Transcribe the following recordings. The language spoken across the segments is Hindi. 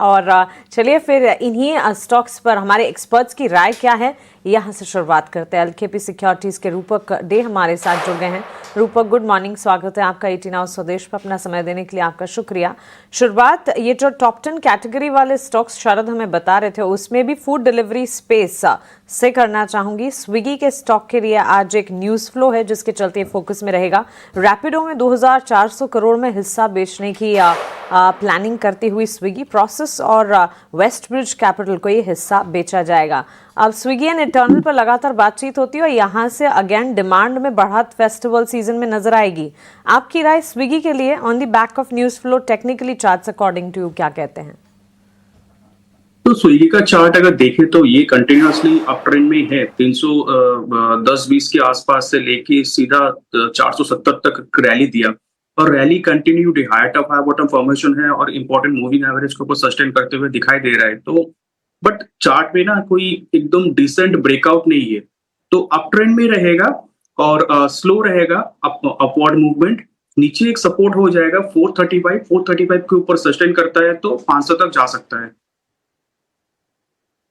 और चलिए फिर इन्हीं स्टॉक्स पर हमारे एक्सपर्ट्स की राय क्या है, यहाँ से शुरुआत करते हैं। एलकेपी सिक्योरिटीज के रूपक डे हमारे साथ जुड़ गए हैं। रूपक, गुड मॉर्निंग, स्वागत है आपका 18 आवर्स स्वदेश पर। अपना समय देने के लिए आपका शुक्रिया। शुरुआत ये जो टॉप 10 कैटेगरी वाले स्टॉक्स शरद हमें बता रहे थे, उसमें भी फूड डिलीवरी स्पेस से करना चाहूंगी। स्विगी के स्टॉक के लिए आज एक न्यूज फ्लो है जिसके चलते फोकस में रहेगा। रैपिडो में 2400 करोड़ में हिस्सा बेचने की प्लानिंग करती हुई स्विगी प्रोसेस और वेस्ट ब्रिज कैपिटल को ये हिस्सा बेचा जाएगा। अब स्विगी एंड इटर्नल पर लगातार बातचीत होती है और यहाँ से अगेन डिमांड में बढ़त फेस्टिवल सीजन में नजर आएगी। आपकी राय स्विगी के लिए on the back of news flow technically charts according to you क्या कहते हैं? तो स्विगी का चार्ट अगर देखें तो ये कंटिन्यूअसली अप ट्रेंड में है। 310-20 के आसपास से लेके सीधा 470 तक रैली दिया और rally continue high top high bottom formation है और इंपॉर्टेंट मूविंग एवरेज को सस्टेन करते हुए दिखाई दे रहा है। तो बट चार्ट में ना कोई एकदम डिसेंट ब्रेकआउट नहीं है, तो अप ट्रेंड में रहेगा और स्लो रहेगा अपवर्ड मूवमेंट। नीचे एक सपोर्ट हो जाएगा 435 के ऊपर सस्टेन करता है तो 500 तक जा सकता है।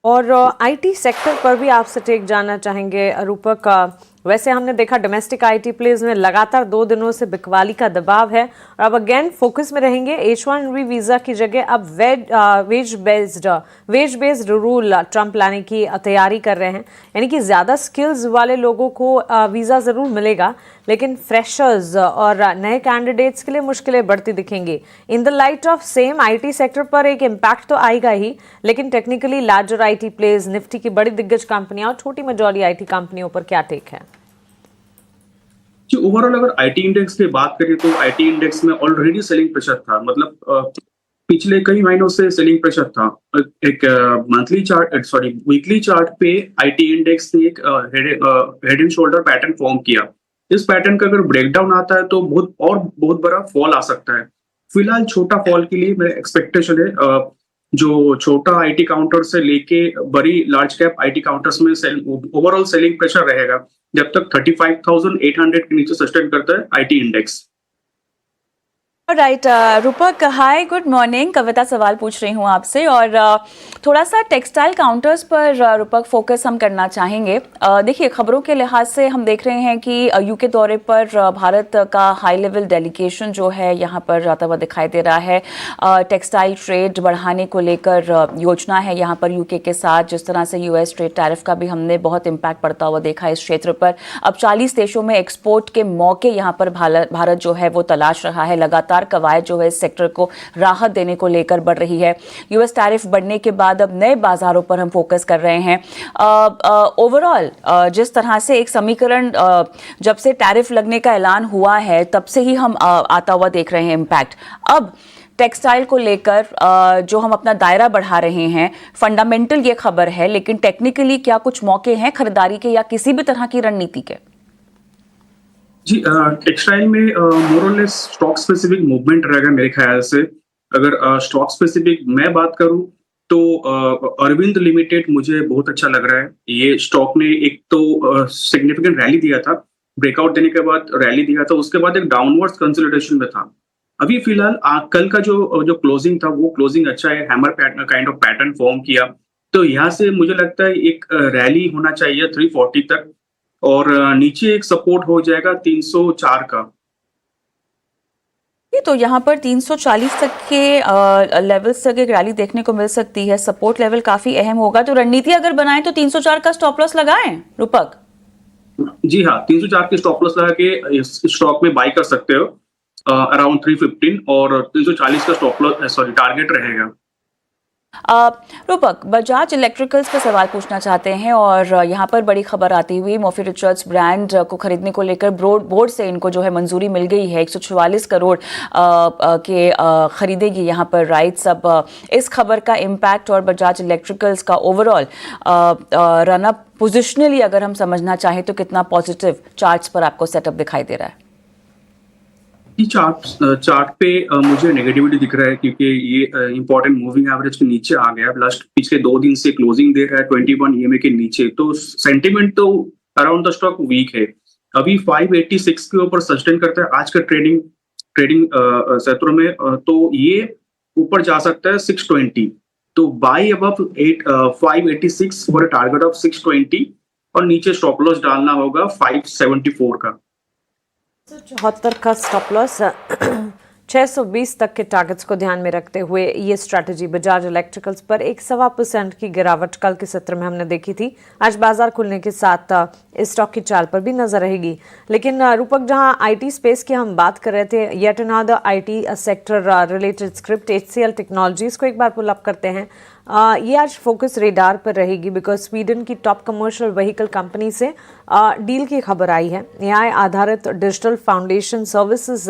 और आईटी सेक्टर पर भी आपसे टेक जानना चाहेंगे रूपक। वैसे हमने देखा डोमेस्टिक आईटी प्लेज में लगातार 2 दिनों से बिकवाली का दबाव है और अब अगेन फोकस में रहेंगे। H1B वीजा की जगह अब वेज बेस्ड रूल ट्रंप लाने की तैयारी कर रहे हैं, यानी कि ज्यादा स्किल्स वाले लोगों को वीजा जरूर मिलेगा, लेकिन फ्रेशर्स और नए कैंडिडेट्स के लिए मुश्किलें बढ़ती दिखेंगी। In the light of same IT sector पर एक इम्पैक्ट तो आएगा ही, लेकिन technically larger IT plays, Nifty की बड़ी दिग्गज कंपनियां और छोटी मझोली आईटी कंपनियों पर क्या टेक है? जी, ओवरऑल अगर आईटी इंडेक्स की बात करें तो आईटी इंडेक्स में ऑलरेडी सेलिंग प्रेशर था। मतलब पिछले कई महीनों से सेलिंग प्रेशर था। एक वीकली चार्ट पे आईटी इंडेक्स ने एक head and shoulder pattern form किया। इस पैटर्न का अगर ब्रेकडाउन आता है तो बहुत बड़ा फॉल आ सकता है। फिलहाल छोटा फॉल के लिए मेरा एक्सपेक्टेशन है जो छोटा आईटी काउंटर से लेके बड़ी लार्ज कैप आईटी काउंटर्स में ओवरऑल सेलिंग प्रेशर रहेगा जब तक 35,800 के नीचे सस्टेन करता है आईटी इंडेक्स। राइट रूपक, हाय, गुड मॉर्निंग। कविता सवाल पूछ रही हूँ आपसे और थोड़ा सा टेक्सटाइल काउंटर्स पर रूपक फोकस हम करना चाहेंगे। देखिए, खबरों के लिहाज से हम देख रहे हैं कि यूके दौरे पर भारत का हाई लेवल डेलीगेशन जो है यहाँ पर जाता हुआ दिखाई दे रहा है। टेक्सटाइल ट्रेड बढ़ाने को लेकर योजना है यहाँ पर यूके के साथ। जिस तरह से यूएस ट्रेड टैरिफ का भी हमने बहुत इम्पैक्ट पड़ता हुआ देखा है इस क्षेत्र पर। अब 40 देशों में एक्सपोर्ट के मौके यहाँ पर भारत जो है वो तलाश रहा है। लगातार कवायद जो है इस सेक्टर को राहत देने को लेकर बढ़ रही है। यूएस टैरिफ बढ़ने के बाद अब नए बाजारों पर हम फोकस कर रहे हैं। ओवरऑल जिस तरह से एक समीकरण जब से टैरिफ लगने का ऐलान हुआ है तब से ही हम आता हुआ देख रहे हैं इम्पैक्ट। अब टेक्सटाइल को लेकर जो हम अपना दायरा बढ़ा रहे हैं, फंडामेंटल ये खबर है, लेकिन टेक्निकली क्या कुछ मौके हैं खरीदारी के या किसी भी तरह की रणनीति के? जी, टेक्सटाइल में मोर और लेस स्टॉक स्पेसिफिक मूवमेंट रहेगा मेरे ख्याल से। अगर स्टॉक स्पेसिफिक मैं बात करूं तो अरविंद लिमिटेड मुझे बहुत अच्छा लग रहा है। ये स्टॉक ने एक तो सिग्निफिकेंट रैली दिया था, ब्रेकआउट देने के बाद रैली दिया था, उसके बाद एक डाउनवर्ड्स कंसोलिडेशन में था। अभी फिलहाल कल का जो क्लोजिंग था वो क्लोजिंग अच्छा है, hammer kind of pattern form किया। तो यहाँ से मुझे लगता है एक रैली होना चाहिए 340 तक और नीचे एक सपोर्ट हो जाएगा 304 का। तो यहाँ पर 340 तक के लेवल्स तक एक रैली देखने को मिल सकती है। सपोर्ट लेवल काफी अहम होगा, तो रणनीति अगर बनाएं तो 304 का स्टॉप लॉस लगाएं रूपक? जी हाँ, 304 के स्टॉप लॉस लगा के इस स्टॉक में बाई कर सकते हो अराउंड 315 और 340 का स्टॉप लॉस टारगेट रहेगा। रूपक, बजाज इलेक्ट्रिकल्स पर सवाल पूछना चाहते हैं और यहाँ पर बड़ी खबर आती हुई मोफी रिचर्ड्स ब्रांड को खरीदने को लेकर बोर्ड से इनको जो है मंजूरी मिल गई है। 144 करोड़ के खरीदेगी यहाँ पर राइट्स। अब इस खबर का इम्पैक्ट और बजाज इलेक्ट्रिकल्स का ओवरऑल रनअप पोजिशनली अगर हम समझना चाहें तो कितना पॉजिटिव चार्ट्स पर आपको सेटअप दिखाई दे रहा है? चार्ट पे मुझे नेगेटिविटी दिख रहा है क्योंकि ये इंपॉर्टेंट मूविंग एवरेज के नीचे आ गया। लास्ट पिछले 2 दिन से क्लोजिंग दे रहा है 21 ईएमए के नीचे, तो सेंटिमेंट तो अराउंड द स्टॉक वीक है। अभी 586 के ऊपर सस्टेन करता है आज का ट्रेडिंग सत्रों में। तो ये ऊपर जा सकता है 620, तो by above 586 for a target of 620, और नीचे स्टॉप लॉस डालना होगा 574 का। 74 का स्टॉप लॉस 620 तक के टारगेट्स को ध्यान में रखते हुए ये स्ट्रैटेजी बजाज इलेक्ट्रिकल्स पर 1.25% की गिरावट कल के सत्र में हमने देखी थी। आज बाजार खुलने के साथ इस स्टॉक की चाल पर भी नजर रहेगी। लेकिन रूपक, जहां आईटी स्पेस की हम बात कर रहे थे, yet another IT sector related script HCL technologies को एक बार पुल अप करते हैं। ये आज फोकस रेडार पर रहेगी बिकॉज स्वीडन की टॉप कमर्शियल व्हीकल कंपनी से डील की खबर आई है। AI आधारित डिजिटल फाउंडेशन सर्विसेज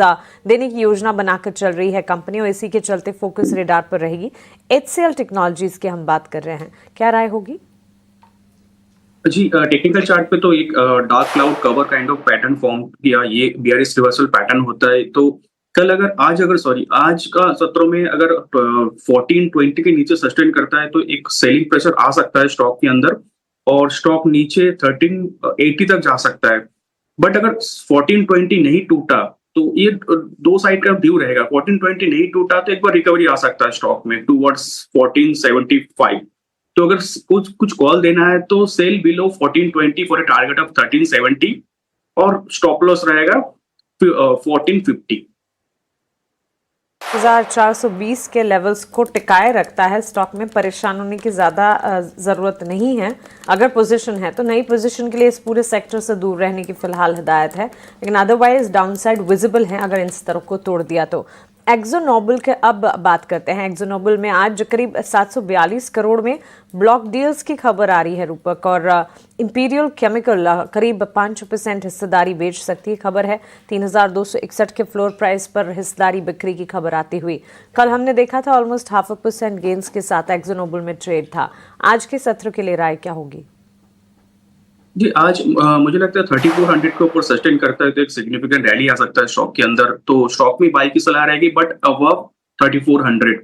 देने की योजना बनाकर चल रही है कंपनी, और इसी के चलते फोकस रेडार पर रहेगी। HCL टेक्नोलॉजीज की हम बात कर रहे हैं, क्या राय होगी? जी, टेक्निकल चार्ट पे तो एक dark cloud cover kind of pattern form किया, ये बियरिश रिवर्सल पैटर्न होता है। तो कल आज का सत्रों में अगर 1420 के नीचे सस्टेन करता है तो एक सेलिंग प्रेशर आ सकता है स्टॉक के अंदर, और स्टॉक नीचे 1380 तक जा सकता है। बट अगर 1420 नहीं टूटा तो ये दो साइड का व्यू रहेगा। 1420 नहीं टूटा तो एक बार रिकवरी आ सकता है स्टॉक में टूवर्ड्स 1475। तो अगर कुछ कॉल देना है तो cell below 1420 for a target of 1370, और स्टॉप लॉस रहेगा 1450। 1420 के लेवल्स को टिकाए रखता है स्टॉक में। परेशान होने की ज़्यादा ज़रूरत नहीं है। अगर पोजीशन है तो नई पोजीशन के लिए इस पूरे सेक्टर से दूर रहने की फिलहाल हिदायत है, लेकिन अदरवाइज डाउनसाइड विजिबल है अगर इन तरफ को तोड़ दिया तो। एक्जो नोबल के अब बात करते हैं। एक्जो नोबल में आज करीब 742 करोड़ में ब्लॉक डील्स की खबर आ रही है रूपक, और इंपीरियल केमिकल करीब 5% हिस्सेदारी बेच सकती है, खबर है। 3261 के फ्लोर प्राइस पर हिस्सेदारी बिक्री की खबर आती हुई। कल हमने देखा था ऑलमोस्ट 0.5% गेन्स के साथ एक्जो नोबल में ट्रेड था। आज के सत्र के लिए राय क्या होगी? जी, आज मुझे लगता है 3400 के ऊपर सस्टेन करता है तो एक सिग्निफिकेंट रैली आ सकता है स्टॉक के अंदर, तो स्टॉक में बाई की सलाह रहेगी, but above 3400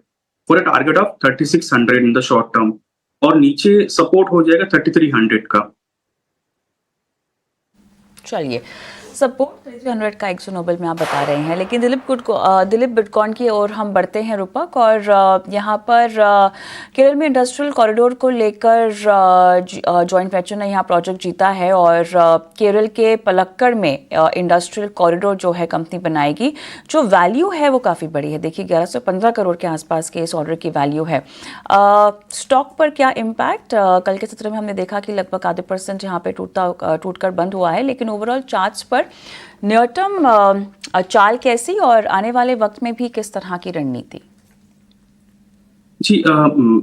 for a target of 3600 in the short term, और नीचे सपोर्ट हो जाएगा 3300 का। चलिए, सपोर्ट 300 का एक्सो नोबल में आप बता रहे हैं, लेकिन दिलीप बिटकॉइन की ओर हम बढ़ते हैं रूपक, और यहाँ पर केरल में इंडस्ट्रियल कॉरिडोर को लेकर जॉइंट वेंचर ने यहाँ प्रोजेक्ट जीता है, और केरल के पलक्कड़ में इंडस्ट्रियल कॉरिडोर जो है कंपनी बनाएगी। जो वैल्यू है वो काफ़ी बड़ी है, देखिए 1115 करोड़ के आसपास के इस ऑर्डर की वैल्यू है। स्टॉक पर क्या इम्पैक्ट? कल के सत्र में हमने देखा कि लगभग 0.5% यहाँ पे टूटकर बंद हुआ है, लेकिन ओवरऑल चार्ट्स पर नियर टर्म चाल कैसी, और आने वाले वक्त में भी किस तरह की रणनीति? जी,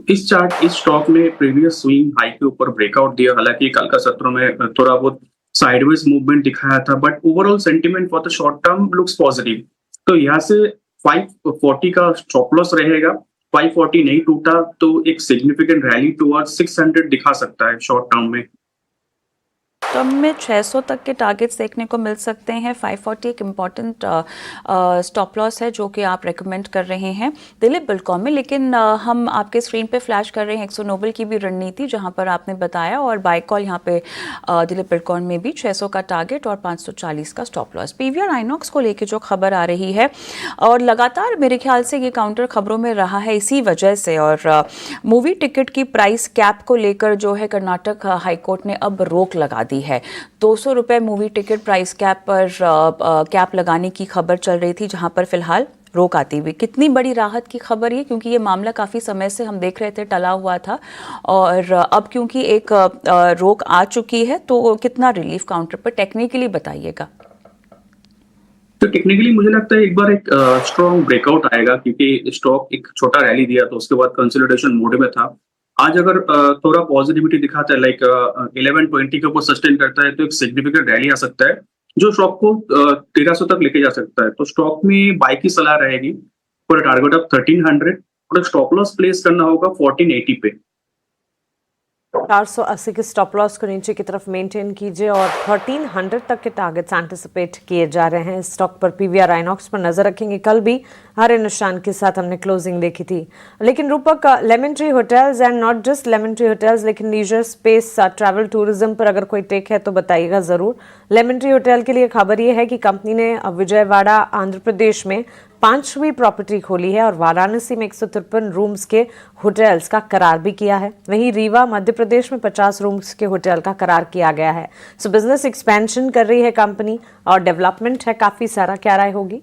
इस स्टॉक ने प्रीवियस स्विंग हाई के ऊपर ब्रेकआउट दिया, हालांकि कल का सत्र में थोड़ा बहुत साइडवेज मूवमेंट दिखाया था, but overall sentiment for the short term looks positive. तो यहाँ से 540 का स्टॉप लॉस रहेगा। 540 नहीं टूटा तो एक सिग्निफिकेंट रैली टुवर्ड्स 600 दिखा सकता है शॉर्ट टर्म में। टर्म में 600 तक के टारगेट्स देखने को मिल सकते हैं। 540 एक इम्पॉर्टेंट स्टॉप लॉस है जो कि आप रेकमेंड कर रहे हैं दिलीप बिल्डकॉन में, लेकिन हम आपके स्क्रीन पे फ्लैश कर रहे हैं एक्सो नोबल की भी रणनीति, जहां पर आपने बताया, और बाय कॉल यहाँ पे दिलीप बिल्डकॉन में भी 600 का टारगेट और 540 का स्टॉप लॉस। पीवीआर आइनॉक्स को लेकर जो खबर आ रही है, और लगातार मेरे ख्याल से ये काउंटर खबरों में रहा है इसी वजह से, और मूवी टिकट की प्राइस कैप को लेकर जो है कर्नाटक हाईकोर्ट ने अब रोक लगा दी है। 200 रुपये मूवी टिकट प्राइस कैप पर कैप लगाने की खबर चल रही थी, जहां पर फिलहाल रोक आती हुई। कितनी बड़ी राहत की खबर ये, क्योंकि ये मामला काफ़ी समय से हम देख रहे थे टला हुआ था, और अब क्योंकि एक रोक आ चुकी है, तो कितना रिलीफ काउंटर पर टेक्निकली बताइएगा। तो टेक्निकली मुझे लगता है एक बार एक स्ट्रॉन्ग ब्रेकआउट आएगा, क्योंकि स्टॉक एक छोटा रैली दिया तो उसके बाद कंसोलिडेशन मोड में था। आज अगर थोड़ा पॉजिटिविटी दिखाता है, लाइक 1120 के ऊपर सस्टेन करता है, तो एक सिग्निफिकेंट रैली आ सकता है जो स्टॉक को 1300 तक लेके जा सकता है। तो स्टॉक में बाई की सलाह रहेगी फॉर टारगेट ऑफ 1300, और स्टॉप लॉस प्लेस करना होगा 1480 पे। 480 के स्टॉप लॉस को नीचे की तरफ मेंटेन कीजिए, और 1300 तक के टारगेट्स एंटिसिपेट किए जा रहे हैं। इस स्टॉक पर पीवीआर आइनॉक्स पर नजर रखेंगे। कल भी हरे निशान के साथ हमने क्लोजिंग देखी थी। लेकिन रूपक, lemon tree hotels and not just lemon tree hotels, लेकिन लीजर स्पेस ट्रैवल टूरिज्म पर अगर कोई टेक है तो बताइएगा ज़रूर। लेमन ट्री होटल के लिए खबर ये है कि कंपनी ने विजयवाड़ा आंध्र प्रदेश में 5वीं प्रॉपर्टी खोली है और वाराणसी में 153 रूम्स के होटल्स का करार भी किया है। वहीं रीवा मध्य प्रदेश में 50 रूम्स के होटल का करार किया गया है। सो बिजनेस एक्सपेंशन कर रही है कंपनी और डेवलपमेंट है काफी सारा। क्या राय होगी?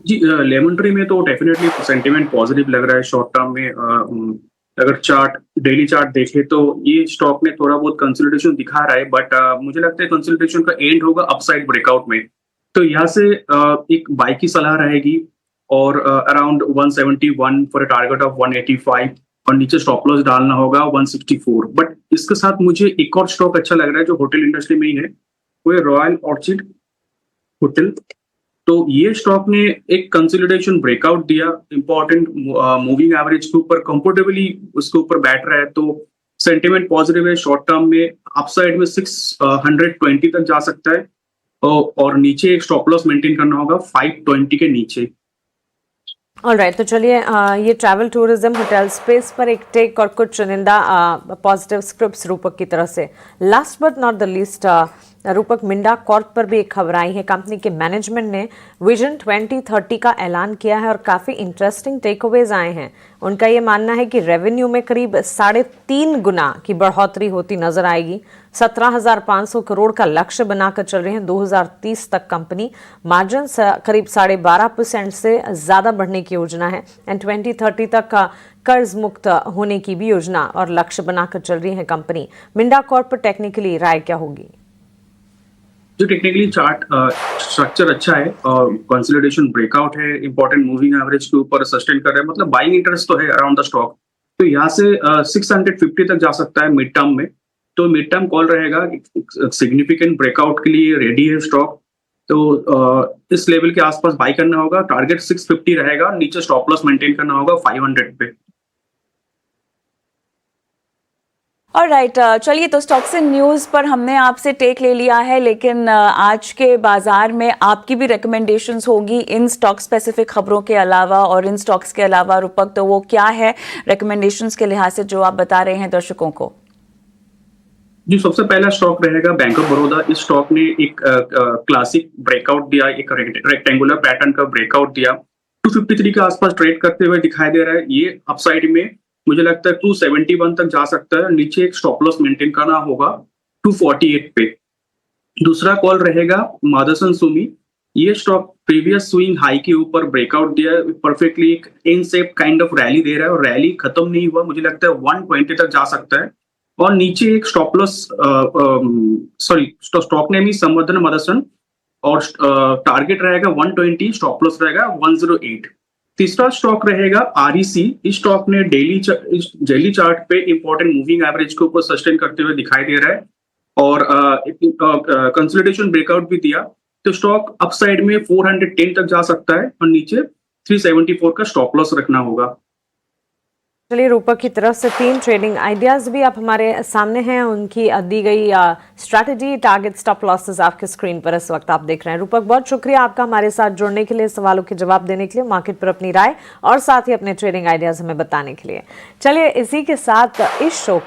जी, लेमन ट्री में तो डेफिनेटली सेंटीमेंट पॉजिटिव लग रहा है शॉर्ट टर्म में। अगर डेली चार्ट देखे तो ये स्टॉक में थोड़ा बहुत कंसोलिडेशन दिखा रहा है, बट मुझे लगता है कंसोलिडेशन का एंड होगा अपसाइड ब्रेकआउट में। तो यहाँ से एक बाई की सलाह रहेगी और around 171 for a target of 185 और नीचे स्टॉप लॉस डालना होगा 164। बट इसके साथ मुझे एक और स्टॉक अच्छा लग रहा है जो होटल इंडस्ट्री में ही है, वो है रॉयल ऑर्चिड होटल। तो ये स्टॉक ने एक कंसोलिडेशन ब्रेकआउट दिया, इंपॉर्टेंट मूविंग एवरेज के ऊपर कंफर्टेबली उसके ऊपर बैठ रहा है। तो सेंटीमेंट पॉजिटिव है शॉर्ट टर्म में। अपसाइड में 620 तक जा सकता है और नीचे एक स्टॉप लॉस मेंटेन करना होगा 520 के नीचे। ऑलराइट, तो चलिए ये ट्रैवल टूरिज्म होटल स्पेस पर एक टेक और कुछ चुनिंदा पॉजिटिव स्क्रिप्ट्स रूपक की तरफ से। Last but not the least, रूपक मिंडा कॉर्प पर भी एक खबर आई है। कंपनी के मैनेजमेंट ने विजन 2030 का ऐलान किया है और काफ़ी इंटरेस्टिंग टेकअवेज आए हैं। उनका ये मानना है कि रेवेन्यू में करीब 3.5 गुना की बढ़ोतरी होती नजर आएगी। 17,500 करोड़ का लक्ष्य बनाकर चल रहे हैं 2030 तक। कंपनी मार्जिन करीब 12.5% से ज़्यादा बढ़ने की योजना है एंड 2030 तक का कर्ज मुक्त होने की भी योजना और लक्ष्य बनाकर चल रही है कंपनी। मिंडा कॉर्प पर टेक्निकली राय क्या होगी? जो टेक्निकली चार्ट स्ट्रक्चर अच्छा है और कंसोलिडेशन ब्रेकआउट है, इंपॉर्टेंट मूविंग एवरेज के ऊपर सस्टेन कर रहा है, मतलब बाइंग इंटरेस्ट तो है अराउंड द स्टॉक। तो यहाँ से 650 तक जा सकता है मिड टर्म में। तो मिड टर्म कॉल रहेगा, सिग्निफिकेंट ब्रेकआउट के लिए रेडी है स्टॉक। तो इस लेवल के आसपास बाई करना होगा। टारगेट 650 रहेगा, नीचे स्टॉप लॉस मेंटेन करना होगा 500 पे। ऑलराइट, चलिए तो स्टॉक्स एंड न्यूज़ पर हमने आपसे टेक ले लिया है, लेकिन आज के बाजार में आपकी भी रिकमेंडेशंस होगी इन स्टॉक स्पेसिफिक खबरों के अलावा और इन स्टॉक्स के अलावा रूपक, तो वो क्या है रिकमेंडेशंस के लिहाज से जो आप बता रहे हैं दर्शकों को? जी, सबसे पहला स्टॉक रहेगा बैंक ऑफ बड़ौदा। इस स्टॉक ने एक क्लासिक ब्रेकआउट दिया, एक रेक्टेंगुलर पैटर्न का ब्रेकआउट दिया। 253 के आसपास ट्रेड करते हुए दिखाई दे रहा है। ये अपसाइड में मुझे लगता है 271 तक जा सकता है, नीचे एक स्टॉप लॉस मेंटेन करना होगा 248 पे। दूसरा कॉल रहेगा मादसन सुमी। ये स्टॉक प्रीवियस स्विंग हाई के ऊपर ब्रेकआउट दिया है, परफेक्टली एक in shape kind of rally दे रहा है और रैली खत्म नहीं हुआ, मुझे लगता है 120 तक जा सकता है और नीचे एक स्टॉप लॉस स्टॉक नेम ही संवर्धन मदरसन और टारगेट रहेगा 120, स्टॉप लॉस रहेगा 108। तीसरा स्टॉक रहेगा आरईसी। इस स्टॉक ने डेली चार्ट पे इंपॉर्टेंट मूविंग एवरेज के ऊपर सस्टेन करते हुए दिखाई दे रहा है और कंसोलिडेशन ब्रेकआउट भी दिया। तो स्टॉक अपसाइड में 410 तक जा सकता है और नीचे 374 का स्टॉप लॉस रखना होगा। चलिए, रूपक की तरफ से 3 ट्रेडिंग आइडियाज भी आप हमारे सामने हैं। उनकी दी गई स्ट्रैटेजी, टारगेट, स्टॉप लॉसेस आपके स्क्रीन पर इस वक्त आप देख रहे हैं। रूपक, बहुत शुक्रिया आपका हमारे साथ जुड़ने के लिए, सवालों के जवाब देने के लिए, मार्केट पर अपनी राय और साथ ही अपने ट्रेडिंग आइडियाज हमें बताने के लिए। चलिए, इसी के साथ इस शो